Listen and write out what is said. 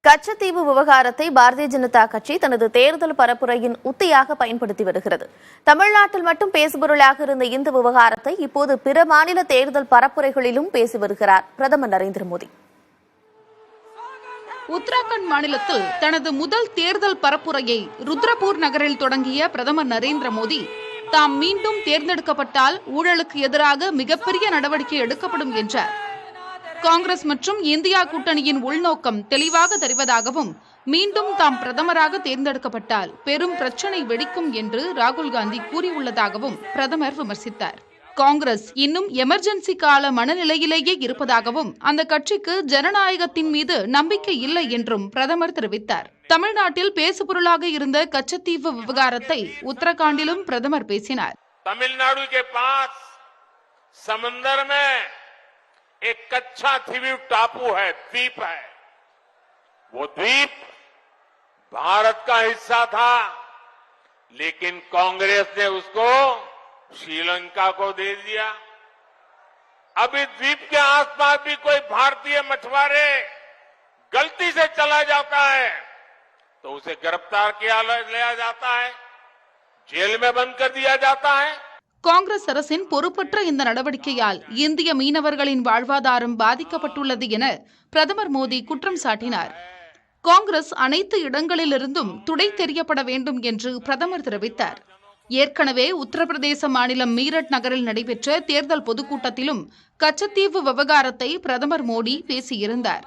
கச்சத்தீவு விவகாரத்தை பாரதிய ஜனதா கட்சி தனது தேர்தல் பரப்புரையின் உத்தியாக பயன்படுத்தி வருகிறது. தமிழ்நாட்டில் மட்டும் பேசுபொருளாக இருந்த இந்த விவகாரத்தை இப்போது பிற மாநில தேர்தல் பரப்புரைகளிலும் பேசி வருகிறார் பிரதமர் நரேந்திர மோடி. உத்தராகண்ட் மாநிலத்தில் தனது முதல் தேர்தல் பரப்புரையை ருத்ரபூர் நகரில் தொடங்கிய பிரதமர் நரேந்திர மோடி, தாம் மீண்டும் தேர்ந்தெடுக்கப்பட்டால் ஊழலுக்கு எதிராக மிகப்பெரிய நடவடிக்கை எடுக்கப்படும் என்றார். காங்கிரஸ் மற்றும் இந்தியா கூட்டணியின் உள்நோக்கம் தெளிவாக தெரிவதாகவும், மீண்டும் தாம் பிரதமராக தேர்ந்தெடுக்கப்பட்டால் பெரும் பிரச்சனை வெடிக்கும் என்று ராகுல் காந்தி கூறியுள்ளதாகவும் பிரதமர் விமர்சித்தார். காங்கிரஸ் இன்னும் எமர்ஜென்சி கால மனநிலையிலேயே இருப்பதாகவும், அந்த கட்சிக்கு ஜனநாயகத்தின் மீது நம்பிக்கை இல்லை என்றும் பிரதமர் தெரிவித்தார். தமிழ்நாட்டில் பேசுபொருளாக இருந்த கச்சத்தீவு விவகாரத்தை உத்தரகாண்டிலும் பிரதமர் பேசினார். தமிழ்நாடு के पास समंदर में एक कच्चा थीवी टापू है, द्वीप है। वो द्वीप भारत का हिस्सा था, लेकिन कांग्रेस ने उसको श्रीलंका को दे दिया। अब इस द्वीप के आसपास भी कोई भारतीय मछुआरे गलती से चला जाता है तो उसे गिरफ्तार किया लिया जाता है, जेल में बंद कर दिया जाता है। காங்கிரஸ் அரசின் பொறுப்பற்ற இந்த நடவடிக்கையால் இந்திய மீனவர்களின் வாழ்வாதாரம் பாதிக்கப்பட்டுள்ளது என பிரதமர் மோடி குற்றம் சாட்டினார். காங்கிரஸ் அனைத்து இடங்களிலிருந்தும் துடை தெரியப்பட வேண்டும் என்று பிரதமர் தெரிவித்தார். ஏற்கனவே உத்தரப்பிரதேச மாநிலம் மீரட் நகரில் நடைபெற்ற தேர்தல் பொதுக்கூட்டத்திலும் கச்சத்தீவு விவகாரத்தை பிரதமர் மோடி பேசியிருந்தார்.